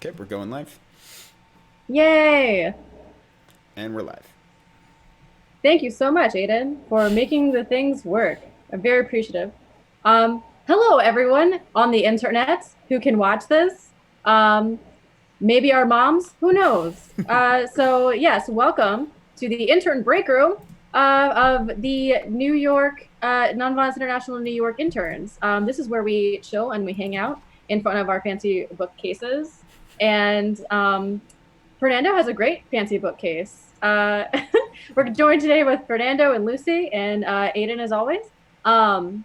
Okay, we're going live. Yay! And we're live. Thank you so much, Aidan, for making the things work. I'm very appreciative. Hello, everyone on the internet who can watch this. Um, Maybe our moms, who knows? Yes, welcome to the Intern Breakroom of the New York Nonviolence International New York interns. This is where we chill and we hang out in front of our fancy bookcases. And Fernando has a great fancy bookcase. We're joined today with Fernando and Lucy and Aidan as always. Um,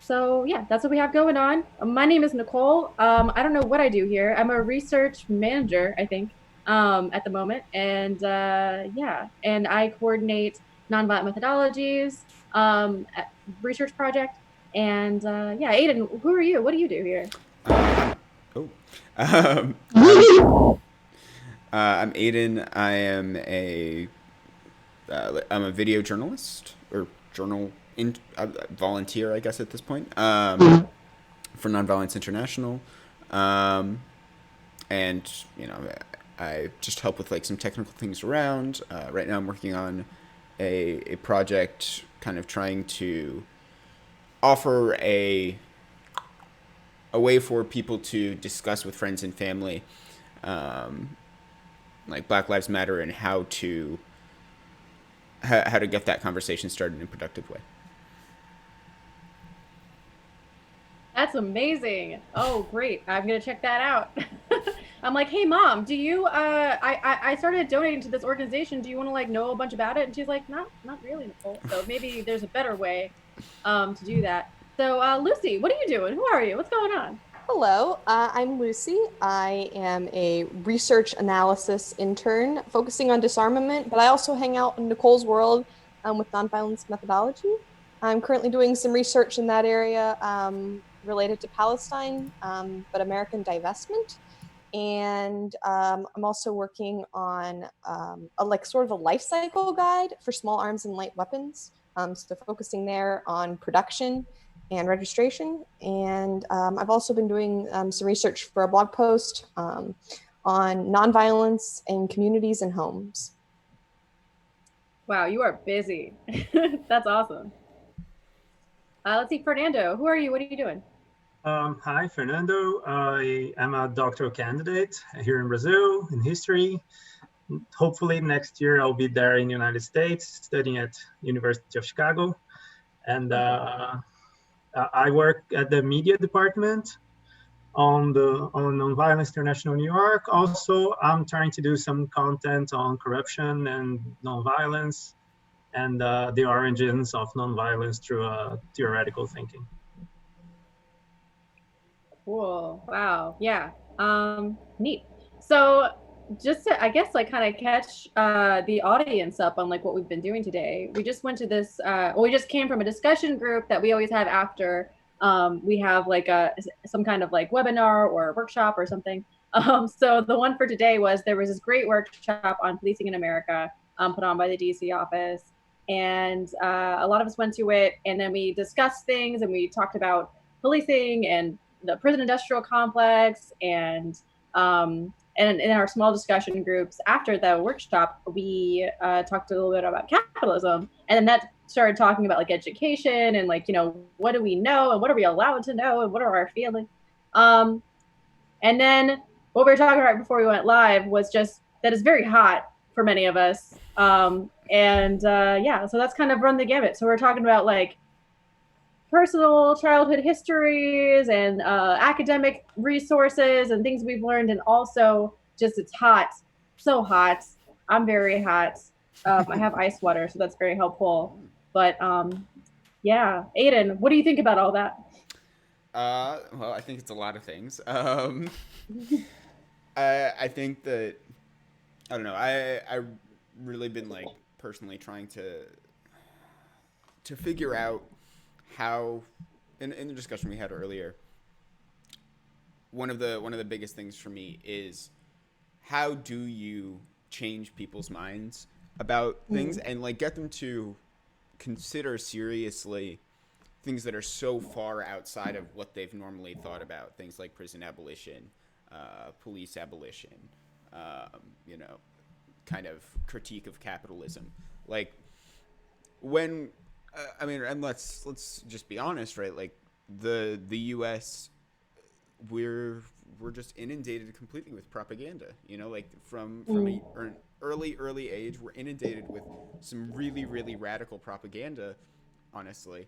yeah, that's what we have going on. My name is Nicole. I don't know what I do here. I'm a research manager, I think, at the moment, and yeah, and I coordinate nonviolent methodologies, research project, and yeah, Aidan, who are you? What do you do here? I'm oh, I'm I'm Aidan. I'm a video journalist or journal volunteer, I guess at this point, for Nonviolence International, um, and you know I just help with like some technical things around. Right now, I'm working on a project, kind of trying to offer a way for people to discuss with friends and family, um, like Black Lives Matter, and how to get that conversation started in a productive way. That's amazing. Oh, great. I'm gonna check that out. I'm like, hey mom, do you I started donating to this organization. Do you want to like know a bunch about it? And she's like, not really, Nicole. So maybe there's a better way to do that. So Lucy, what are you doing? Who are you? What's going on? Hello, I'm Lucy. I am a research analysis intern focusing on disarmament, but I also hang out in Nicole's world with nonviolence methodology. I'm currently doing some research in that area related to Palestine, but American divestment. And I'm also working on a like sort of a life cycle guide for small arms and light weapons. So focusing there on production and registration. And I've also been doing some research for a blog post on nonviolence in communities and homes. Wow, you are busy. That's awesome. Let's see, Fernando, who are you? What are you doing? Hi, Fernando. I am a doctoral candidate here in Brazil in history. Hopefully next year I'll be there in the United States studying at University of Chicago. And I work at the media department on Nonviolence International New York. Also, I'm trying to do some content on corruption and nonviolence and the origins of nonviolence through theoretical thinking. Cool. Wow. Yeah. Neat. So just to, I guess, like kind of catch the audience up on like what we've been doing today. We just went to this we just came from a discussion group that we always have after we have like some kind of like webinar or workshop or something. So the one for today was there was this great workshop on policing in America, put on by the DC office. And a lot of us went to it, and then we discussed things and we talked about policing and the prison industrial complex, and in our small discussion groups after the workshop, we talked a little bit about capitalism, and then that started talking about like education and like what do we know and what are we allowed to know and what are our feelings. Um, and then what we were talking about before we went live was just that it's very hot for many of us. And yeah, so that's kind of run the gamut. So we're talking about like personal childhood histories and academic resources and things we've learned, and also just it's hot, so hot. I'm very hot. I have ice water, so that's very helpful. But yeah, Aidan, what do you think about all that? Well, I think it's a lot of things. I think that I don't know. I really been like personally trying to figure out how in the discussion we had earlier. One of the biggest things for me is how do you change people's minds about things Mm. and like get them to consider seriously things that are so far outside of what they've normally thought about, things like prison abolition, police abolition, you know, kind of critique of capitalism. Like when, I mean, and let's just be honest, right? Like the U.S. we're just inundated completely with propaganda. You know, like from an early age, we're inundated with some really radical propaganda. Honestly,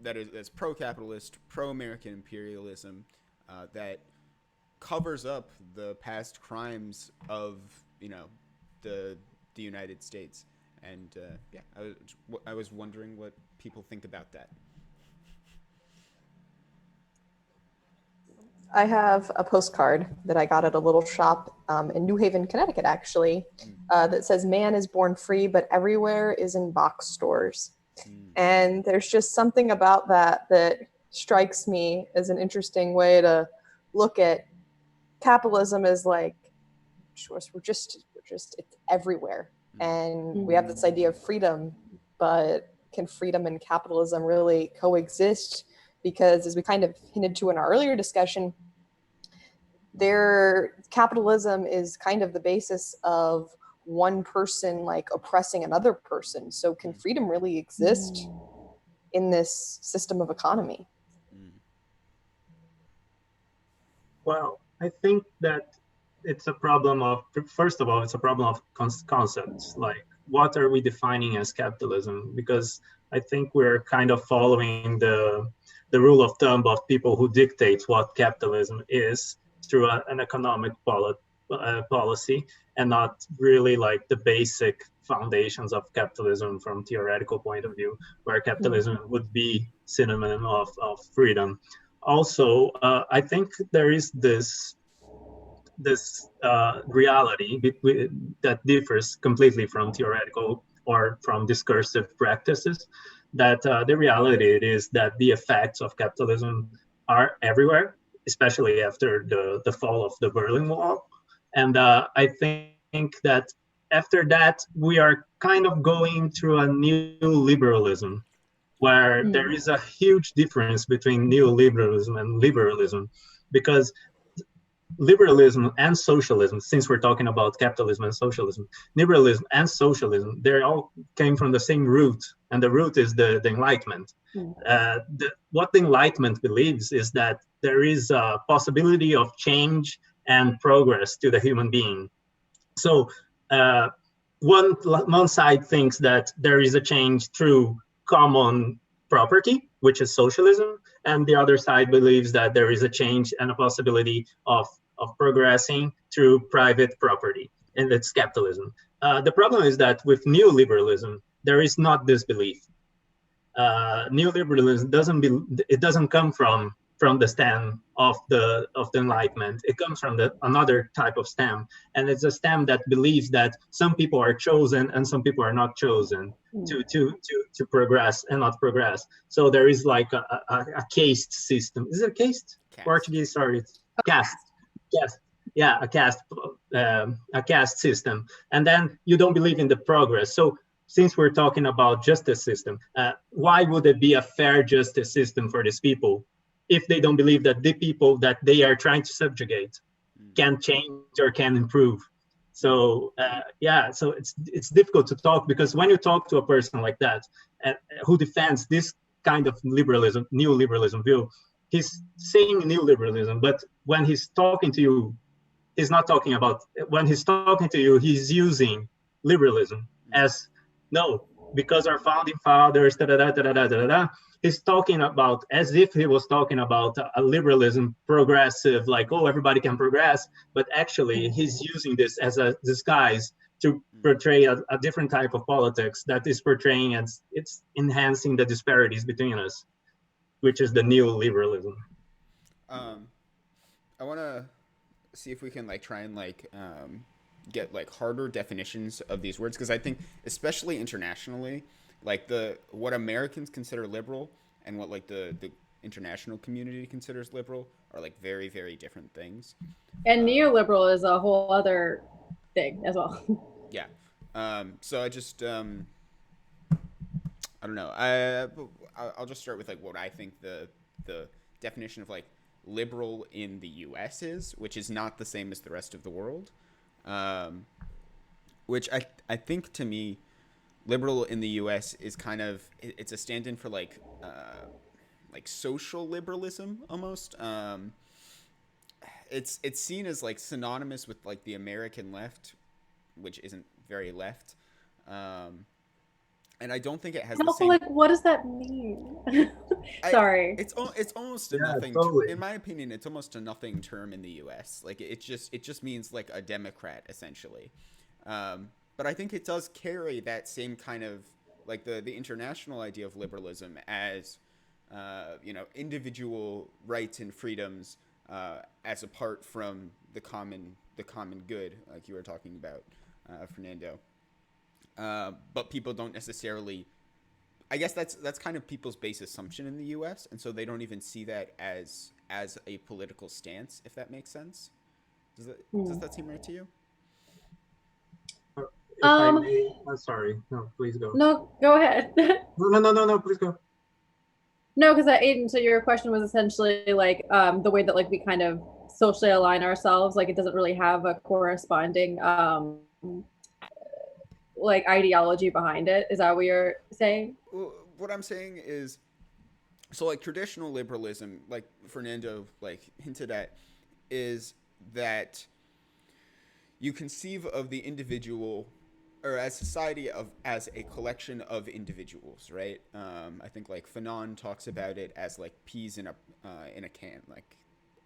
that's pro-capitalist, pro-American imperialism, that covers up the past crimes of, you know, the United States. And yeah, I was wondering what people think about that. I have a postcard that I got at a little shop in New Haven, Connecticut, actually, that says, "Man is born free, but everywhere is in box stores." And there's just something about that strikes me as an interesting way to look at capitalism. As like, we're just it's everywhere. And we have this idea of freedom, but can freedom and capitalism really coexist? Because as we kind of hinted to in our earlier discussion, capitalism is kind of the basis of one person like oppressing another person. So can freedom really exist in this system of economy? Well, I think that it's a problem of, first of all, it's a problem of concepts. Like, what are we defining as capitalism? Because I think we're kind of following the rule of thumb of people who dictate what capitalism is through an economic policy, and not really like the basic foundations of capitalism from theoretical point of view, where capitalism would be synonym of freedom. Also, I think there is this reality that differs completely from theoretical or from discursive practices. That the reality is that the effects of capitalism are everywhere, especially after the fall of the Berlin Wall. And I think that after that, we are kind of going through a new liberalism, where there is a huge difference between neoliberalism and liberalism, because liberalism and socialism, since we're talking about capitalism and socialism, liberalism and socialism, they all came from the same root, and the root is the Enlightenment. What the Enlightenment believes is that there is a possibility of change and progress to the human being. So one side thinks that there is a change through common property, which is socialism, and the other side believes that there is a change and a possibility of progressing through private property, and that's capitalism. The problem is that with neoliberalism, there is not this belief. Neoliberalism doesn't come from the stem of the Enlightenment. It comes from another type of stem, and it's a stem that believes that some people are chosen and some people are not chosen to progress and not progress. So there is like a caste system. Is it a caste? Portuguese, sorry, caste. Yeah, a caste system, and then you don't believe in the progress. So since we're talking about justice system, why would it be a fair justice system for these people if they don't believe that the people that they are trying to subjugate can change or can improve? So so it's difficult to talk, because when you talk to a person like that who defends this kind of liberalism, neoliberalism view, he's saying neoliberalism, but when he's talking to you, he's not talking about, when he's talking to you, he's using liberalism as, no, because our founding fathers, he's talking about, as if he was talking about a liberalism progressive, like, oh, everybody can progress, but actually he's using this as a disguise to portray a different type of politics that is portraying as it's enhancing the disparities between us, which is the neoliberalism. I want to see if we can like try and like get like harder definitions of these words, because I think especially internationally, like what Americans consider liberal and what like the international community considers liberal are like very different things. And neoliberal is a whole other thing as well. Yeah. So I just I don't know. I'll just start with like what I think the definition of like liberal in the US is, which is not the same as the rest of the world. Which I think, to me, liberal in the US is kind of, it's a stand-in for like social liberalism almost. It's seen as like synonymous with like the American left, which isn't very left. And I don't think it has And the also, same. like, what does that mean? Sorry. It's almost a Yeah, nothing. totally. In my opinion, it's almost a nothing term in the U.S. Like it just means like a Democrat essentially. But I think it does carry that same kind of like the international idea of liberalism as individual rights and freedoms as apart from the common good, like you were talking about, Fernando. But people don't necessarily. I guess that's kind of people's base assumption in the U.S., and so they don't even see that as a political stance, if that makes sense. Does that seem right to you? If I may, sorry, no, please go. No, go ahead. No, please go. No, because Aidan, so your question was essentially like the way that like we kind of socially align ourselves, like it doesn't really have a corresponding like ideology behind it. Is that what you're saying? Well, what I'm saying is, so like traditional liberalism, like Fernando like hinted at, is that you conceive of the individual or as society as a collection of individuals, right? I think like Fanon talks about it as like peas in a can. Like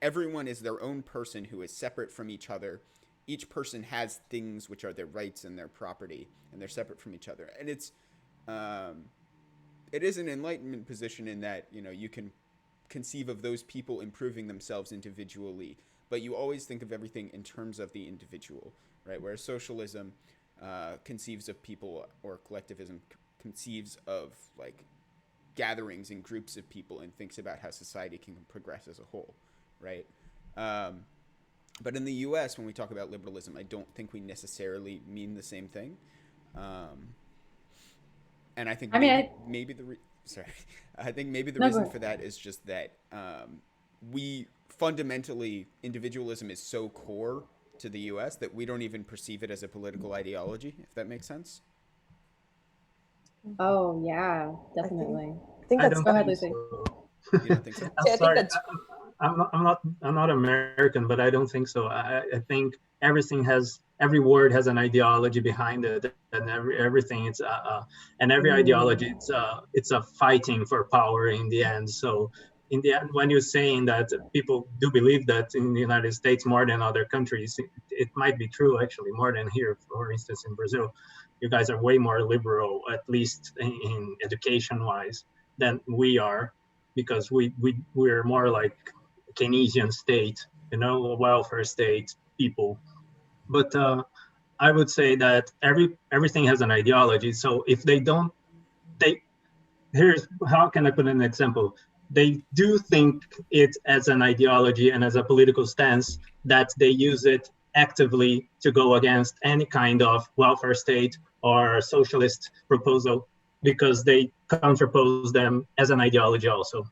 everyone is their own person who is separate from each other. Each person has things which are their rights and their property, and they're separate from each other. And it is an Enlightenment position in that you can conceive of those people improving themselves individually, but you always think of everything in terms of the individual, right? Whereas socialism conceives of people, or collectivism conceives of like gatherings and groups of people and thinks about how society can progress as a whole, right? But in the U.S., when we talk about liberalism, I don't think we necessarily mean the same thing. And I think maybe the reason for that is just that we fundamentally, individualism is so core to the U.S. that we don't even perceive it as a political ideology, if that makes sense. Oh yeah, definitely. I think that's. Go ahead, Lucy. So. You don't think so? I'm sorry. I'm not American, but I don't think so. I think every word has an ideology behind it, and everything and every ideology it's a fighting for power in the end. So in the end, when you're saying that people do believe that in the United States more than other countries, it might be true actually, more than here. For instance, in Brazil, you guys are way more liberal, at least in education-wise, than we are, because we're more like Keynesian state, welfare state people. But I would say that everything has an ideology. So if here's how can I put an example? They do think it as an ideology and as a political stance, that they use it actively to go against any kind of welfare state or socialist proposal, because they counterpose them as an ideology also.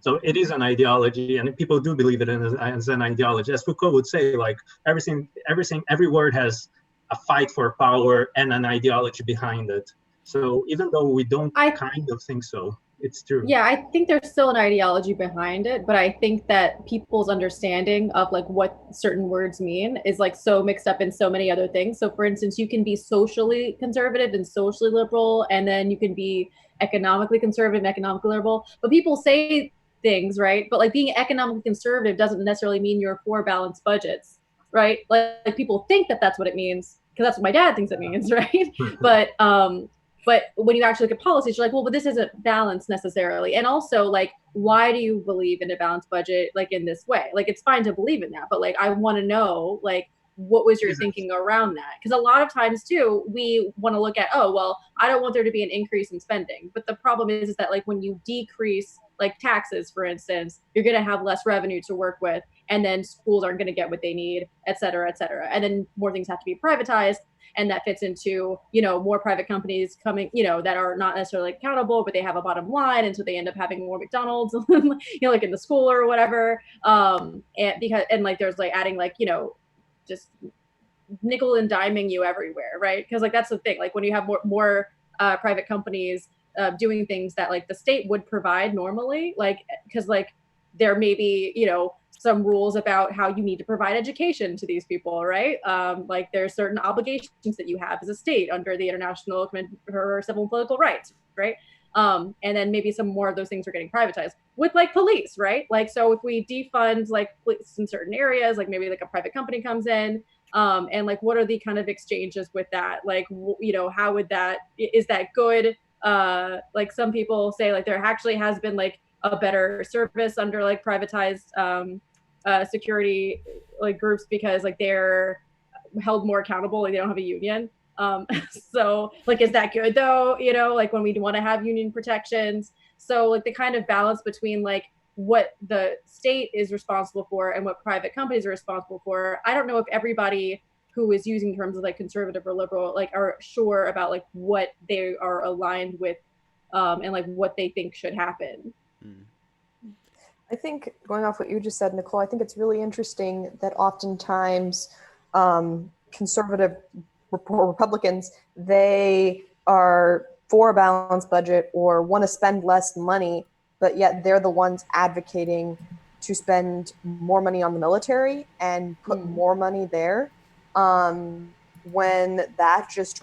So it is an ideology, and people do believe it as an ideology. As Foucault would say, like every word has a fight for power and an ideology behind it. So even though we don't kind of think so, it's true. Yeah, I think there's still an ideology behind it, but I think that people's understanding of like what certain words mean is like so mixed up in so many other things. So for instance, you can be socially conservative and socially liberal, and then you can be economically conservative and economically liberal. But people say things, right? But like being economically conservative doesn't necessarily mean you're for balanced budgets, right? Like people think that that's what it means, because that's what my dad thinks it means, right? But when you actually look at policies, you're like, well, but this isn't balanced necessarily. And also, like, why do you believe in a balanced budget, like, in this way? Like, it's fine to believe in that, but, like, I want to know, like, what was your thinking around that? Because a lot of times, too, we want to look at, oh, well, I don't want there to be an increase in spending. But the problem is that, like, when you decrease like taxes, for instance, you're going to have less revenue to work with, and then schools aren't going to get what they need, et cetera, et cetera. And then more things have to be privatized, and that fits into, you know, more private companies coming, you know, that are not necessarily accountable, but they have a bottom line, and so they end up having more McDonald's, you know, like in the school or whatever. And like there's like adding like, you know, just nickel and diming you everywhere, right? Because like that's the thing, like when you have more private companies doing things that like the state would provide normally, like because like there may be, you know, some rules about how you need to provide education to these people, right? Like there's certain obligations that you have as a state under the International Convention for Civil and Political Rights, right? And then maybe some more of those things are getting privatized with like police, right? Like, so if we defund like police in certain areas, like maybe like a private company comes in, and like what are the kind of exchanges with that, like, you know, how would that, is that good? Like some people say like there actually has been like a better service under like privatized security like groups because like they're held more accountable, like they don't have a union. So like is that good though, you know, like when we want to have union protections? So like the kind of balance between like what the state is responsible for and what private companies are responsible for, I don't know if everybody who is using terms of like conservative or liberal like are sure about like what they are aligned with, and like what they think should happen. I think going off what you just said, Nicole, I think it's really interesting that oftentimes conservative Republicans, they are for a balanced budget or want to spend less money, but yet they're the ones advocating to spend more money on the military and put more money there, when that just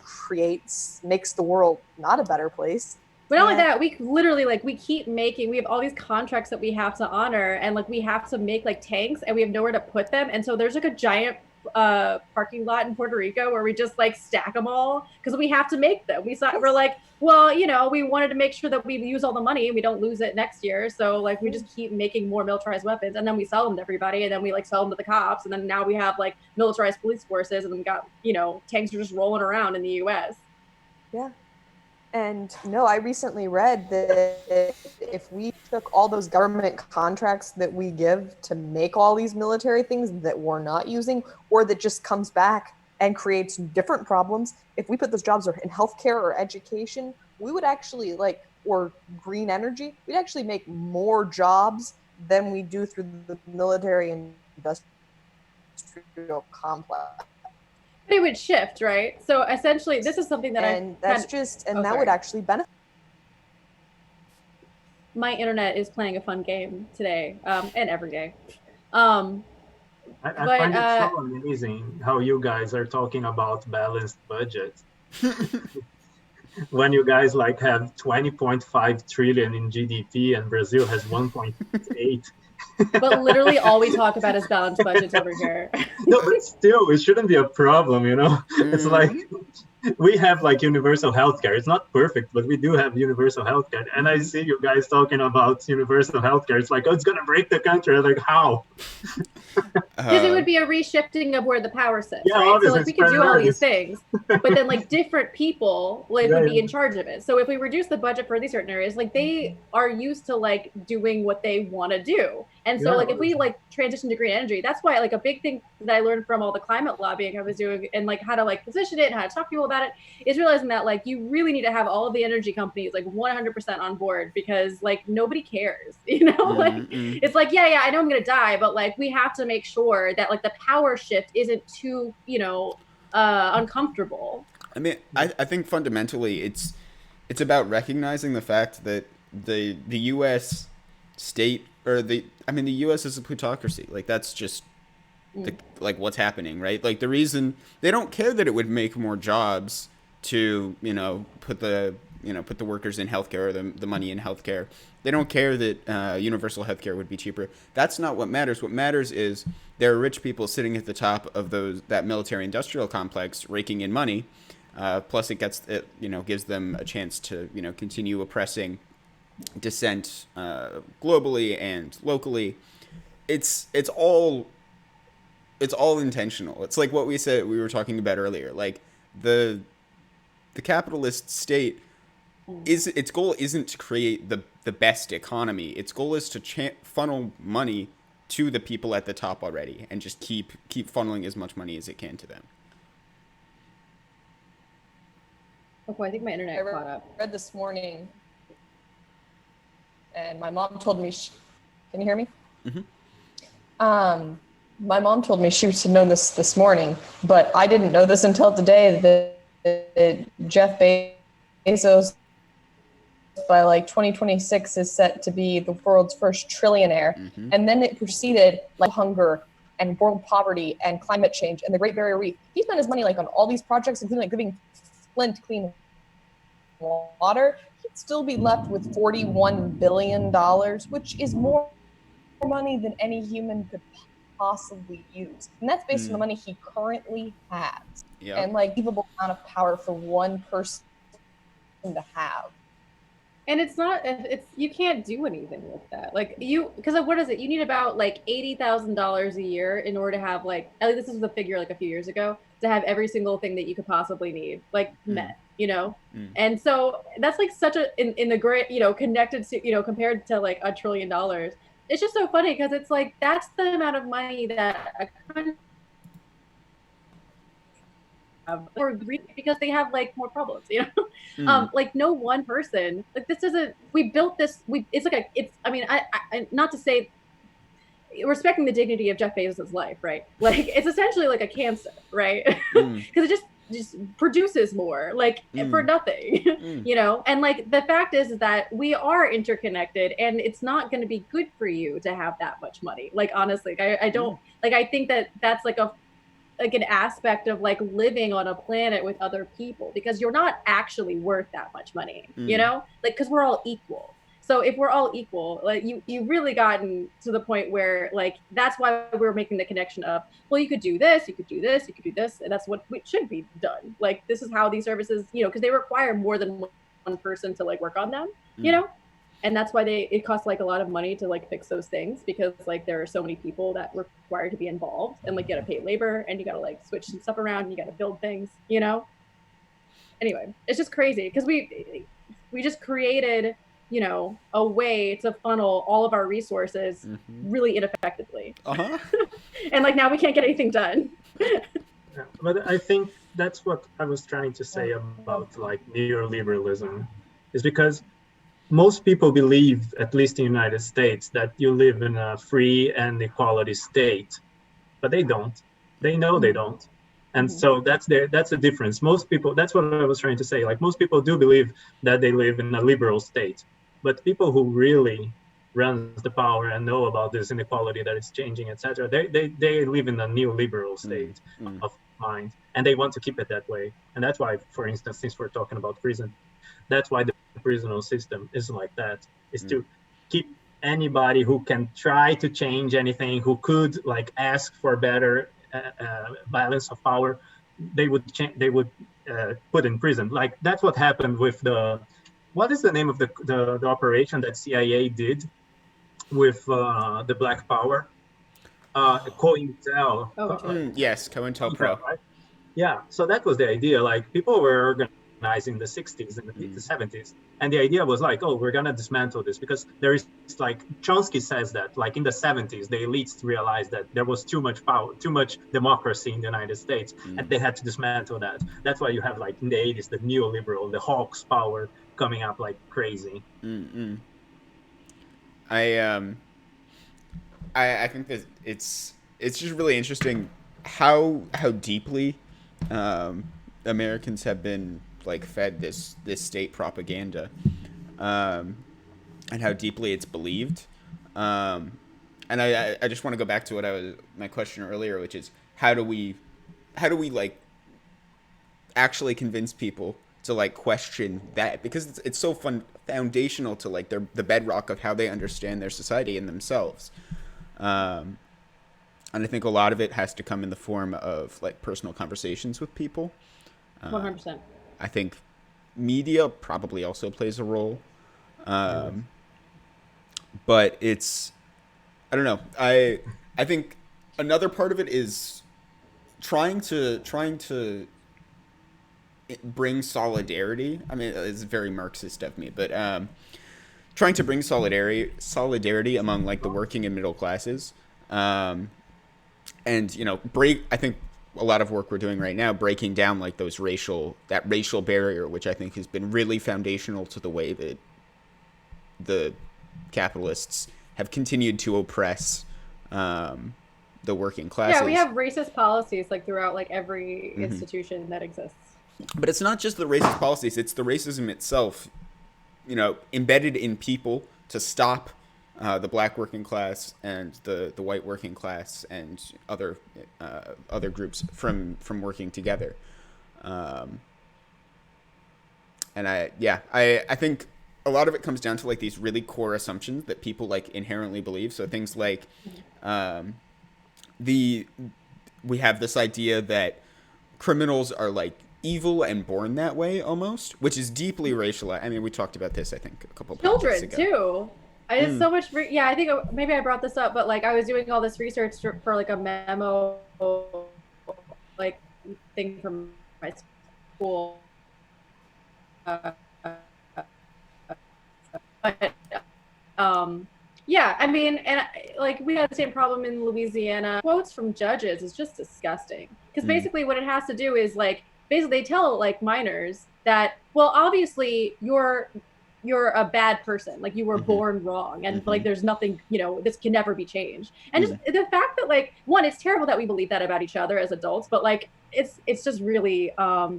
makes the world not a better place. But not only that, we literally like we have all these contracts that we have to honor, and like we have to make like tanks, and we have nowhere to put them, and so there's like a giant parking lot in Puerto Rico where we just like stack them all because we have to make them. We're like, well, you know, we wanted to make sure that we use all the money and we don't lose it next year, so like we just keep making more militarized weapons, and then we sell them to everybody, and then we like sell them to the cops, and then now we have like militarized police forces, and then we got, you know, tanks are just rolling around in the US. Yeah. And no, I recently read that if we took all those government contracts that we give to make all these military things that we're not using, or that just comes back and creates different problems, if we put those jobs in healthcare or education, we would actually or green energy, we'd actually make more jobs than we do through the military and industrial complex. They would shift, right? So essentially, this is something that that would actually benefit. My internet is playing a fun game today, and every day. I find it so amazing how you guys are talking about balanced budgets. When you guys like have 20.5 trillion in GDP and Brazil has 1.8. But literally all we talk about is balanced budgets over here. No, but still, it shouldn't be a problem, you know? It's like, we have like universal healthcare. It's not perfect, but we do have universal healthcare. And I see you guys talking about universal healthcare. It's like, oh, it's going to break the country. Like, how? Because it would be a reshifting of where the power sits, yeah, right? So like we could do all these things, but then like different people like would be in charge of it. So if we reduce the budget for these certain areas, like they are used to like doing what they want to do. And so like if we like transition to green energy, that's why like a big thing that I learned from all the climate lobbying I was doing and like how to like position it and how to talk to people about it is realizing that like you really need to have all of the energy companies like 100% on board, because like nobody cares, you know? Like it's like, yeah, I know I'm gonna die, but like we have to make sure that like the power shift isn't too, you know, uncomfortable. I mean, I think fundamentally it's about recognizing the fact that the U.S. state or the U.S. is a plutocracy. Like that's just like what's happening, right? Like the reason they don't care that it would make more jobs to, you know, put the workers in healthcare or the money in healthcare. They don't care that universal healthcare would be cheaper. That's not what matters. What matters is there are rich people sitting at the top of that military industrial complex raking in money. Plus it gives them a chance to, you know, continue oppressing dissent globally and locally. It's all intentional. It's like what we were talking about earlier. Like the capitalist state its goal isn't to create the best economy. Its goal is to funnel money to the people at the top already, and just keep funneling as much money as it can to them. Okay, I think my internet caught up. I read this morning, and my mom told me, can you hear me? Mm-hmm. My mom told me she should know this morning, but I didn't know this until today, that Jeff Bezos by like 2026 is set to be the world's first trillionaire. Mm-hmm. And then it proceeded like hunger and world poverty and climate change and the Great Barrier Reef. He spent his money like on all these projects, including like giving Flint clean water. He'd still be left with $41 billion, which is more money than any human could possibly use. And that's based on the money he currently has. Yep. And like unbelievable amount of power for one person to have. And it's you can't do anything with that. Like because what is it? You need about like $80,000 a year in order to have like, at least this was the figure like a few years ago, to have every single thing that you could possibly need, like met, you know? And so that's like such a, in the great, connected to, compared to like $1 trillion. It's just so funny because it's like, that's the amount of money that a country or because they have like more problems, like no one person, like this isn't, we built this, it's like I not to say, respecting the dignity of Jeff Bezos' life, right? Like it's essentially like a cancer, right? Because it just produces more, like for nothing, and like the fact is that we are interconnected, and it's not going to be good for you to have that much money. Like honestly, I don't like, I think that that's like an aspect of like living on a planet with other people, because you're not actually worth that much money, like because we're all equal. So if we're all equal, like you really gotten to the point where like that's why we're making the connection of, well, you could do this, you could do this, you could do this, and that's what should be done. Like this is how these services, because they require more than one person to like work on them, and that's why it costs like a lot of money to like fix those things, because like there are so many people that require to be involved, and like you gotta pay labor, and you gotta like switch some stuff around, and you gotta build things, Anyway, it's just crazy because we just created a way to funnel all of our resources really ineffectively. And like now we can't get anything done. But I think that's what I was trying to say about like neoliberalism, is because most people believe, at least in the United States, that you live in a free and equality state, but they don't. They know they don't. And so that's a difference. Most people, that's what I was trying to say. Like most people do believe that they live in a liberal state, but people who really runs the power and know about this inequality that is changing, etc., they live in a neoliberal state of mind, and they want to keep it that way. And that's why, for instance, since we're talking about prison, that's why the prisonal system is like that, is to keep anybody who can try to change anything, who could like ask for better balance of power, they would put in prison. Like that's what happened with what is the name of the operation that CIA did with the Black Power? COINTEL. Yes, COINTELPRO. Right? Yeah, so that was the idea. Like people were organized in the 60s and the 70s, and the idea was like, oh, we're gonna dismantle this, because there is like, Chomsky says that like in the 70s the elites realized that there was too much power, too much democracy in the United States, and they had to dismantle that. That's why you have like in the 80s the neoliberal, the hawks power coming up like crazy. I think that it's just really interesting how deeply Americans have been like fed this state propaganda, and how deeply it's believed. And I just want to go back to my question earlier, which is how do we like actually convince people to like question that, because it's so foundational to like the bedrock of how they understand their society and themselves. And I think a lot of it has to come in the form of like personal conversations with people. 100%. I think media probably also plays a role. But it's, I don't know. I think another part of it is trying to bring solidarity. I mean, it's very Marxist of me, but trying to bring solidarity among like the working and middle classes, and I think a lot of work we're doing right now breaking down like that racial barrier, which I think has been really foundational to the way that the capitalists have continued to oppress the working classes. Yeah, we have racist policies like throughout like every institution that exists. But it's not just the racist policies, it's the racism itself, embedded in people to stop the black working class and the white working class and other groups from working together. And I think a lot of it comes down to like these really core assumptions that people like inherently believe. So things like we have this idea that criminals are like evil and born that way almost, which is deeply racialized. I mean, we talked about this, I think, a couple podcasts ago. Children too. I did so much. I think maybe I brought this up, but like I was doing all this research for like a memo, like thing from my school. Yeah, I mean, and like we had the same problem in Louisiana. Quotes from judges is just disgusting because basically what it has to do is like basically they tell like minors that, well, obviously you're a bad person, like you were born wrong, and like there's nothing, this can never be changed. And just the fact that like, one, it's terrible that we believe that about each other as adults, but like it's just really I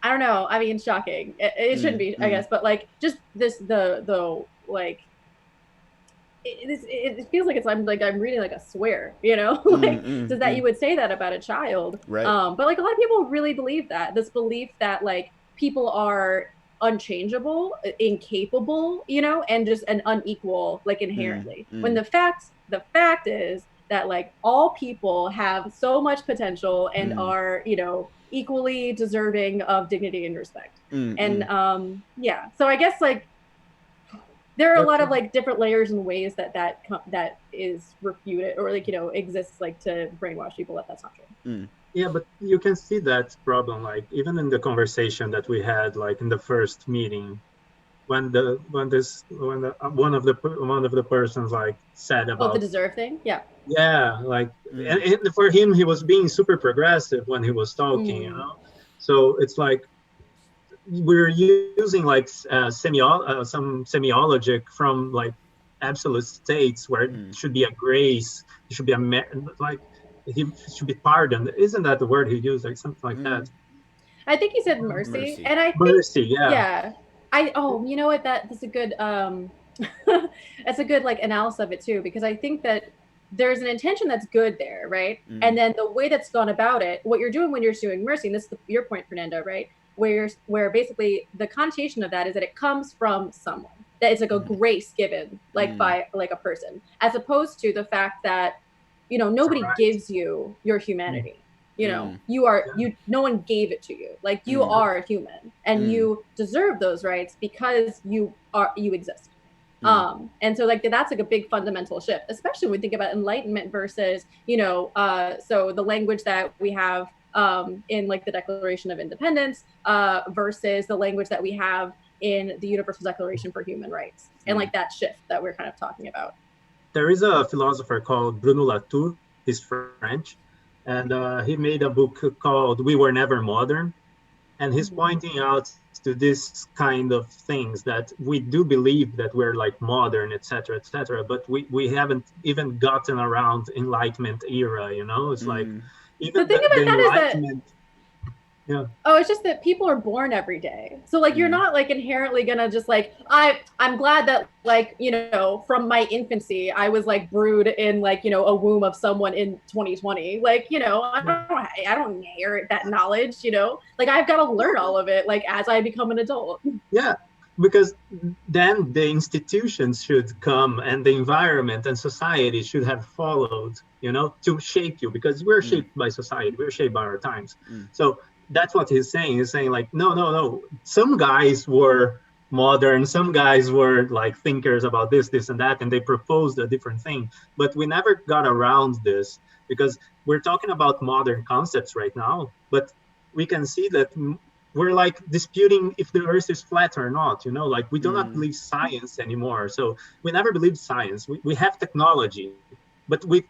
don't know, I mean, shocking. It shouldn't be, I guess, but like just this the like it feels like I'm reading like a swear, so that you would say that about a child, right? But like a lot of people really believe that, this belief that like people are unchangeable, incapable, and just an unequal, like inherently. When the fact is that like all people have so much potential and are, equally deserving of dignity and respect. So I guess like there are a lot of like different layers and ways that is refuted or like exists like to brainwash people that that's not true. Yeah, but you can see that problem like even in the conversation that we had like in the first meeting, when one of the persons like said about the deserve thing. Yeah, like and for him he was being super progressive when he was talking, So it's like we're using like some semiologic from like absolute states where it should be a grace, it should be like he should be pardoned. Isn't that the word he used? Like something like that. I think he said mercy. And I think mercy, yeah. You know what? That's a good that's a good like analysis of it too, because I think that there's an intention that's good there, right? And then the way that's gone about it, what you're doing when you're doing mercy, and this is your point, Fernando, right? Where basically the connotation of that is that it comes from someone, that it's like a grace given like by like a person, as opposed to the fact that nobody gives you your humanity. No one gave it to you. Like you are a human and you deserve those rights because you exist. And so like that's like a big fundamental shift, especially when we think about enlightenment versus so the language that we have in like the Declaration of Independence versus the language that we have in the Universal Declaration for Human Rights, and like that shift that we're kind of talking about. There is a philosopher called Bruno Latour. He's French, and he made a book called We Were Never Modern, and he's pointing out to this kind of things that we do believe that we're like modern, etc., but we haven't even gotten around Enlightenment era. It's like even the thing about that Enlightenment. It's just that people are born every day, so like you're not like inherently gonna just like I'm glad that like from my infancy I was like brewed in like a womb of someone in 2020, like I don't inherit that knowledge, like I've got to learn all of it like as I become an adult. Because then the institutions should come and the environment and society should have followed to shape you, because we're shaped by society, we're shaped by our times. So that's what he's saying. He's saying like, no. Some guys were modern, some guys were like thinkers about this and that, and they proposed a different thing. But we never got around this because we're talking about modern concepts right now. But we can see that we're like disputing if the earth is flat or not, like we do not believe science anymore. So we never believed science. We have technology, but we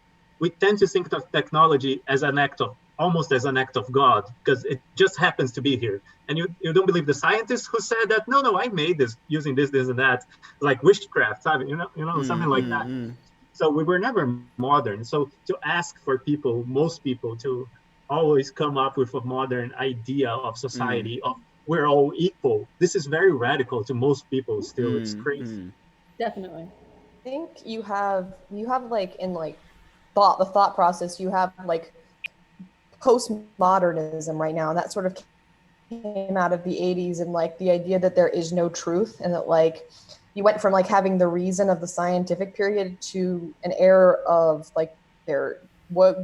tend to think of technology as an act of, almost as an act of God, because it just happens to be here. And you don't believe the scientists who said that, no, I made this using this, and that, like witchcraft, something like that. So we were never modern. So to ask for most people to always come up with a modern idea of society, of we're all equal, this is very radical to most people still. It's crazy. Definitely. I think you have like in like the thought process, you have like postmodernism right now, and that sort of came out of the 80s, and like the idea that there is no truth, and that like you went from like having the reason of the scientific period to an era of like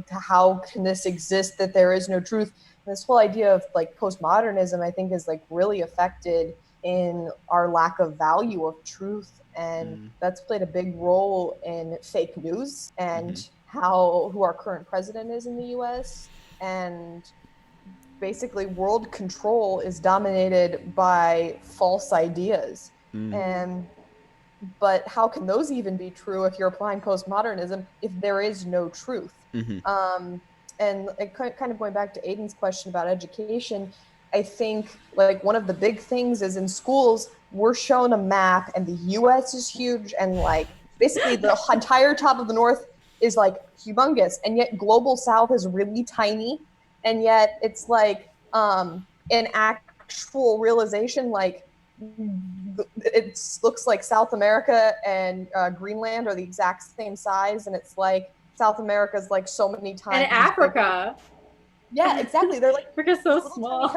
how can this exist that there is no truth. And this whole idea of like postmodernism, I think, is like really affected in our lack of value of truth, and that's played a big role in fake news and who our current president is in the US. And basically world control is dominated by false ideas. But how can those even be true if you're applying postmodernism if there is no truth? And kind of going back to Aidan's question about education, I think like one of the big things is in schools, we're shown a map and the US is huge, and like basically the entire top of the North is like humongous, and yet global South is really tiny. And yet it's like in actual realization, like it looks like South America and Greenland are the exact same size, and it's like South America is like so many times. And Africa. Yeah, exactly. They're like Africa's so small.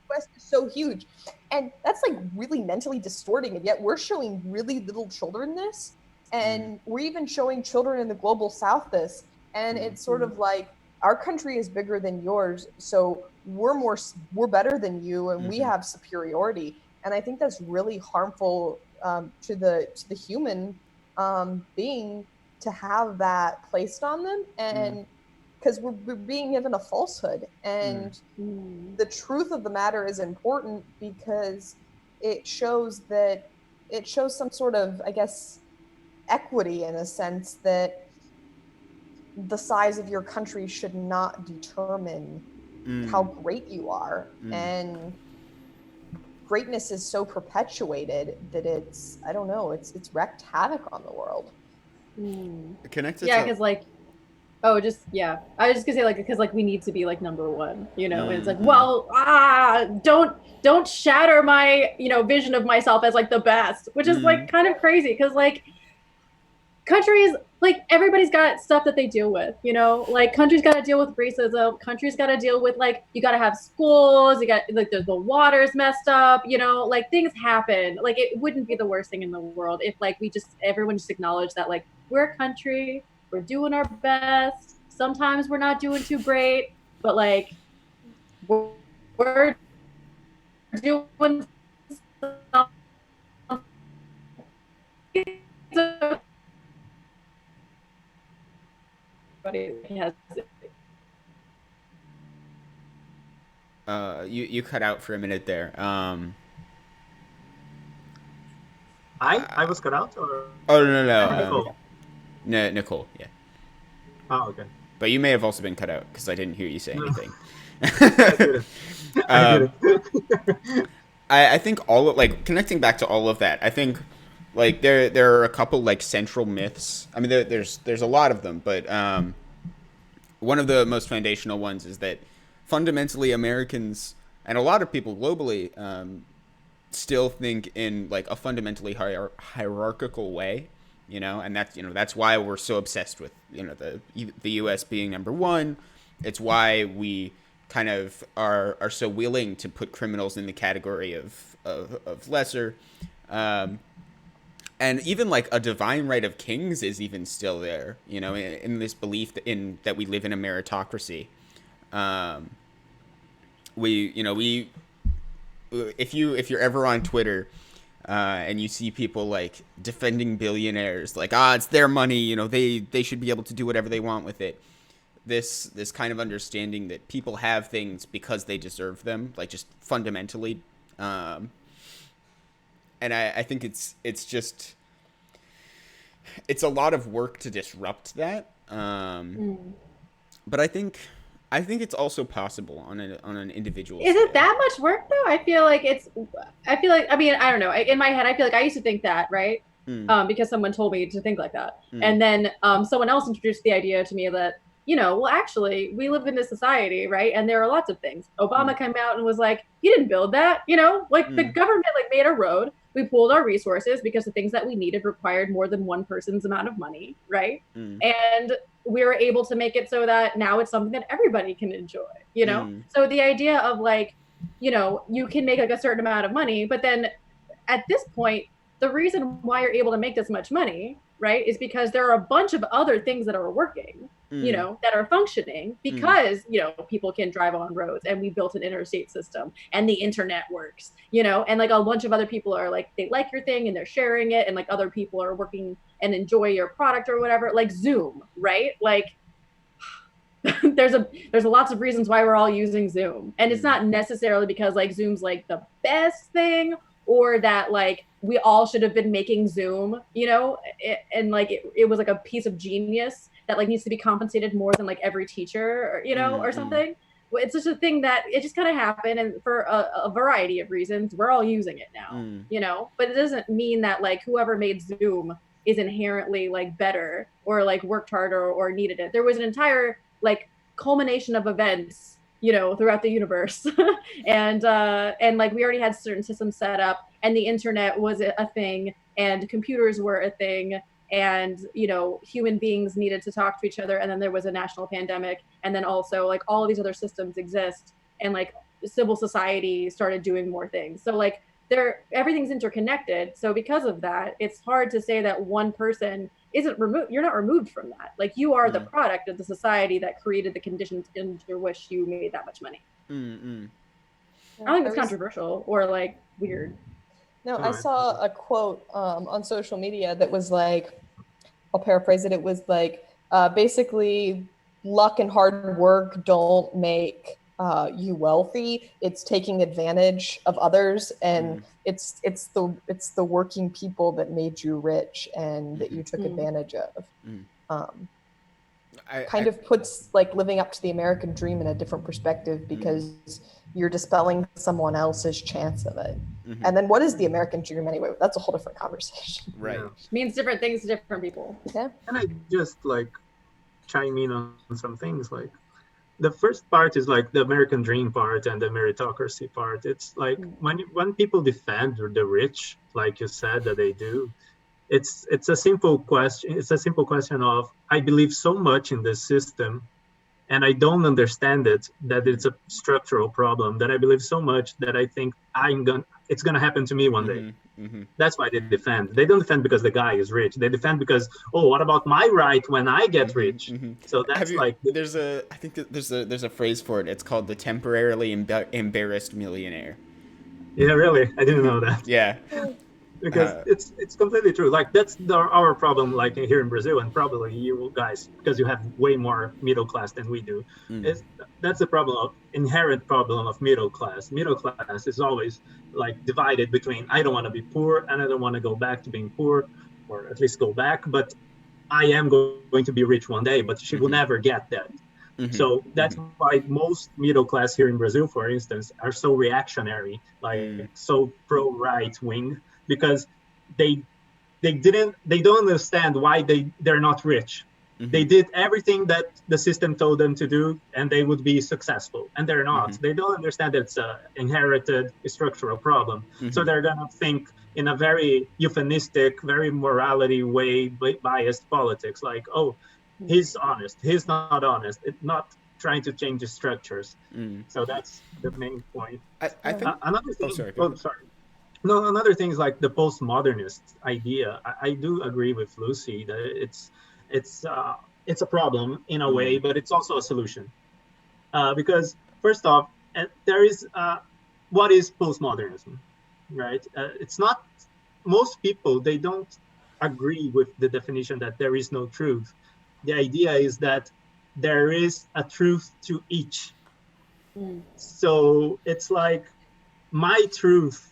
West is so huge, and that's like really mentally distorting. And yet we're showing really little children this, and we're even showing children in the global South this, and it's sort of like our country is bigger than yours, so we're better than you, and we have superiority. And I think that's really harmful to the human being to have that placed on them, and because we're being given a falsehood. And the truth of the matter is important because it shows some sort of, I guess, equity, in a sense that the size of your country should not determine how great you are. And greatness is so perpetuated that it's wreaked havoc on the world. Connected. Yeah, because like, I was just gonna say, like, because like we need to be like number one, and it's like, well, don't shatter my vision of myself as like the best, which is like kind of crazy, because like countries, like everybody's got stuff that they deal with, like countries got to deal with racism, countries got to deal with, like, you got to have schools, you got like the water's messed up, like things happen. Like it wouldn't be the worst thing in the world if like everyone just acknowledged that like we're a country, we're doing our best, sometimes we're not doing too great, but like we're doing something. You cut out for a minute there. I was cut out, or no. Nicole, yeah. Oh, okay. But you may have also been cut out because I didn't hear you say anything. I think connecting back to all of that, I think like there are a couple like central myths. I mean, there's a lot of them, but one of the most foundational ones is that fundamentally Americans and a lot of people globally still think in like a fundamentally hierarchical way, and that's why we're so obsessed with the U.S. being number one. It's why we kind of are so willing to put criminals in the category of lesser. And even like a divine right of kings is even still there, in this belief that we live in a meritocracy. If you're ever on Twitter and you see people like defending billionaires, like, it's their money, they should be able to do whatever they want with it. this kind of understanding that people have things because they deserve them, like just fundamentally. And I think it's just, it's a lot of work to disrupt that. But I think it's also possible on an individual Is scale. it that much work though? I feel like, I mean, I don't know. In my head, I feel like I used to think that, right? Because someone told me to think like that. And then someone else introduced the idea to me that, well, actually, we live in this society, right? And there are lots of things. Obama came out and was like, you didn't build that, like the government like made a road. We pooled our resources because the things that we needed required more than one person's amount of money, right? And we were able to make it so that now it's something that everybody can enjoy, So the idea of like, you can make like a certain amount of money, but then at this point, the reason why you're able to make this much money, right, is because there are a bunch of other things that are working, that are functioning because, people can drive on roads and we built an interstate system and the internet works, and like a bunch of other people are like, they like your thing and they're sharing it. And like other people are working and enjoy your product or whatever, like Zoom, right? Like there's lots of reasons why we're all using Zoom. And it's not necessarily because like Zoom's like the best thing or that like we all should have been making Zoom, and like it was like a piece of genius that like needs to be compensated more than like every teacher, or something. Well, it's just a thing that it just kind of happened, and for a variety of reasons, we're all using it now, But it doesn't mean that like whoever made Zoom is inherently like better or like worked harder or needed it. There was an entire like culmination of events, throughout the universe, and like we already had certain systems set up, and the internet was a thing, and computers were a thing, and human beings needed to talk to each other, and then there was a national pandemic, and then also like all of these other systems exist, and like civil society started doing more things. So like everything's interconnected. So because of that, it's hard to say that one person isn't removed. You're not removed from that. Like you are the product of the society that created the conditions under which you made that much money. I don't think it's controversial or like weird. No, I saw a quote on social media that was like, I'll paraphrase it. It was like, basically, luck and hard work don't make you wealthy. It's taking advantage of others, and it's the working people that made you rich and that you took advantage of. Kind of puts like living up to the American dream in a different perspective because you're dispelling someone else's chance of it. And then what is the American dream anyway? That's a whole different conversation. Right. Yeah. It means different things to different people. Yeah. And I just like chime in on some things. Like the first part is like the American dream part and the meritocracy part. It's like when people defend the rich, like you said that they do, it's a simple question. It's a simple question of, I believe so much in this system and I don't understand it, that it's a structural problem, that I believe so much that I think it's gonna happen to me one day. That's why they defend. They don't defend because the guy is rich. They defend because, oh, what about my right when I get rich? So that's there's a phrase for it. It's called the temporarily embarrassed millionaire. Yeah, really, I didn't know that. Yeah. Because it's completely true. Like that's our problem, like here in Brazil, and probably you guys, because you have way more middle class than we do. That's the inherent problem of middle class. Middle class is always like divided between, I don't want to be poor and I don't want to go back to being poor, or at least go back, but I am going to be rich one day, but she will never get that. So that's why most middle class here in Brazil, for instance, are so reactionary, like so pro right wing, because they don't understand why they're not rich. They did everything that the system told them to do and they would be successful, and they're not. They don't understand that it's an inherited structural problem. So they're gonna think in a very euphemistic, very morality way, biased politics, like, oh, he's honest, he's not honest. It's not trying to change the structures. So that's the main point. I think another thing. No, another thing is like the postmodernist idea. I do agree with Lucy that it's a problem in a way, but it's also a solution. Because first off, there is what is postmodernism, right? It's not, most people, they don't agree with the definition that there is no truth. The idea is that there is a truth to each. Mm. So it's like my truth,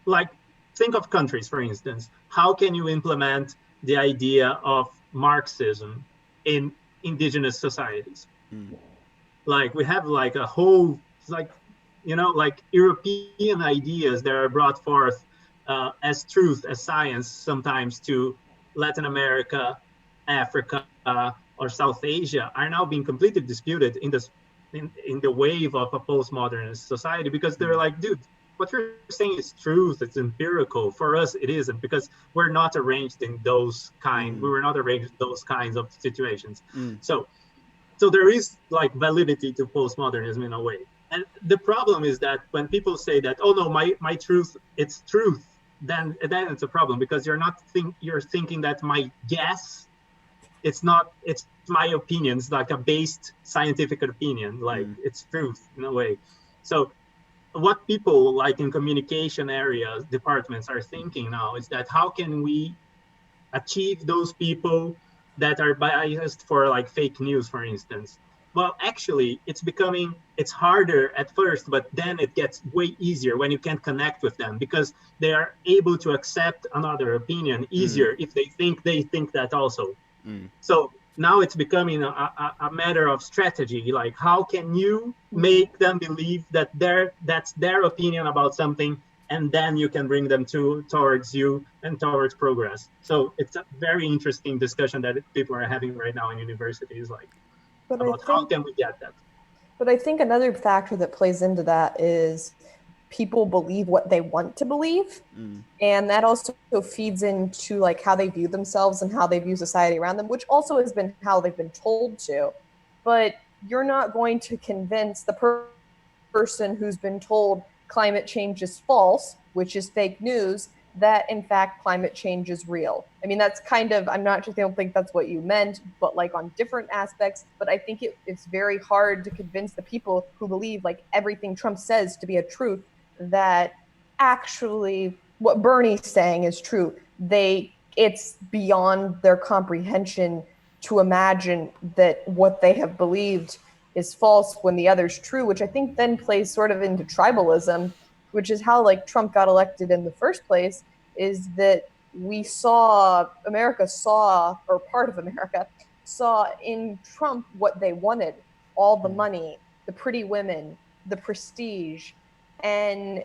like think of countries, for instance. How can you implement the idea of Marxism in indigenous societies? Like we have like a whole, like, like European ideas that are brought forth as truth, as science, sometimes to Latin America, Africa, or South Asia, are now being completely disputed in this in the wave of a postmodernist society, because they're like, dude, what you're saying is truth, it's empirical. For us it isn't, because we're not arranged in those we were not arranged in those kinds of situations. So there is like validity to postmodernism in a way. And the problem is that when people say that, oh no, my truth, it's truth, then it's a problem, because you're thinking that my guess, it's my opinion, it's like a based scientific opinion, like it's truth in a way. So what people like in communication areas departments are thinking now is that how can we achieve those people that are biased for like fake news, for instance? Well, actually, it's harder at first, but then it gets way easier when you can connect with them, because they are able to accept another opinion easier if they think that also. So now it's becoming a matter of strategy. Like, how can you make them believe that that's their opinion about something, and then you can bring them towards you and towards progress. So it's a very interesting discussion that people are having right now in universities, like about how can we get that. But I think another factor that plays into that is people believe what they want to believe. And that also feeds into like how they view themselves and how they view society around them, which also has been how they've been told to. But you're not going to convince the person who's been told climate change is false, which is fake news, that in fact climate change is real. I mean, that's kind of, I'm not just, I don't think that's what you meant, but like on different aspects. But I think it's very hard to convince the people who believe like everything Trump says to be a truth, that actually what Bernie's saying is true. It's beyond their comprehension to imagine that what they have believed is false when the other's true, which I think then plays sort of into tribalism, which is how like Trump got elected in the first place, is that America saw, or part of America saw in Trump what they wanted: all the money, the pretty women, the prestige. And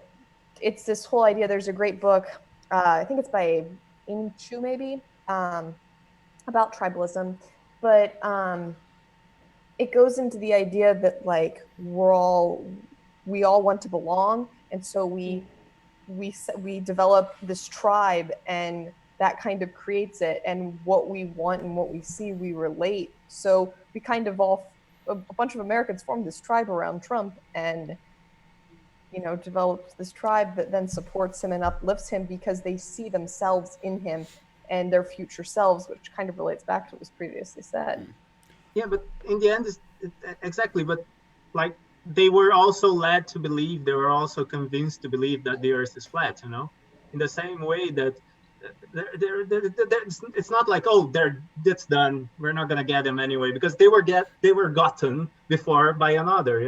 it's this whole idea. There's a great book, I think it's by Inchu maybe, about tribalism, but it goes into the idea that like we all want to belong, and so we develop this tribe, and that kind of creates it, and what we want and what we see we relate. So we kind of a bunch of Americans formed this tribe around Trump, and developed this tribe that then supports him and uplifts him because they see themselves in him and their future selves, which kind of relates back to what was previously said. Yeah, but in the end, exactly. But like they were also led to believe, they were also convinced to believe that the Earth is flat. In the same way that it's not like, oh, that's done, we're not gonna get them anyway, because they were gotten before by another.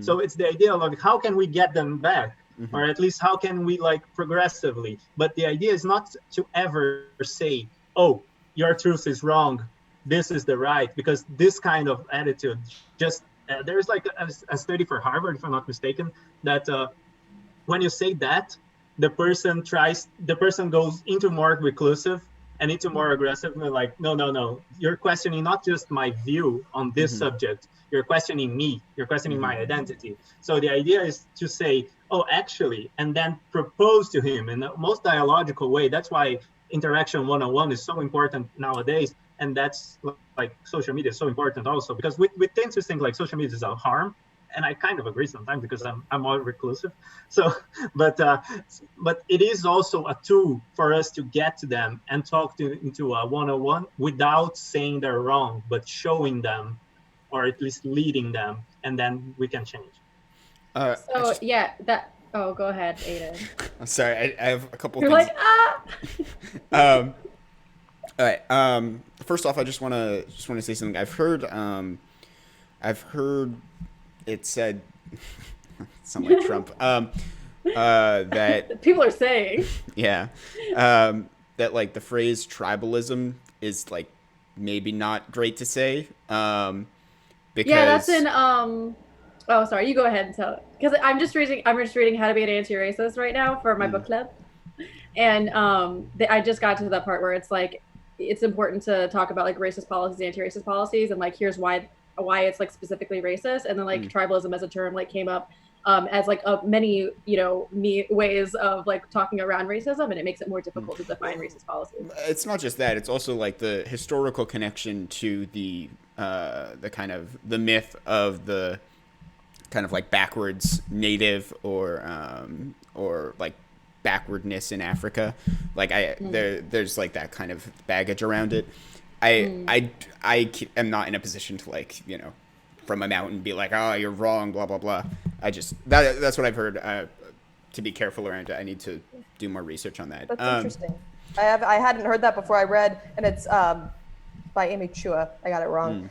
So it's the idea of like, how can we get them back, or at least how can we like progressively. But the idea is not to ever say, oh, your truth is wrong, this is the right, because this kind of attitude just there's like a study for Harvard, if I'm not mistaken, that when you say that, the person goes into more reclusive and into more aggressive, and like, no, you're questioning not just my view on this subject, you're questioning me, you're questioning my identity. So the idea is to say, oh, actually, and then propose to him in the most dialogical way. That's why interaction 101 is so important nowadays, and that's like social media is so important also, because we tend to think like social media is a harm, and I kind of agree sometimes, because I'm more reclusive. So, but it is also a tool for us to get to them and talk into a 101 without saying they're wrong, but showing them, or at least leading them, and then we can change. Oh, go ahead, Aidan. I'm sorry, I have a couple You're things. like, ah. All right. First off, I just want to say something. I've heard it said, sound like Trump. That people are saying, yeah, that like the phrase tribalism is like maybe not great to say. Because yeah, that's in oh, sorry, you go ahead and tell it, because I'm just reading How to Be an Anti-Racist right now for my book club, and I just got to that part where it's like it's important to talk about like racist policies, anti-racist policies, and like here's why it's like specifically racist, and then like tribalism as a term like came up as like many ways of like talking around racism, and it makes it more difficult to define racist policies. It's not just that; it's also like the historical connection to the kind of the myth of the kind of like backwards native or like backwardness in Africa. Like there's like that kind of baggage around it. I am not in a position to like from a mountain be like, oh, you're wrong, blah blah blah. That's what I've heard. To be careful around it, I need to do more research on that. That's interesting. I hadn't heard that before. I read, and it's by Amy Chua. I got it wrong.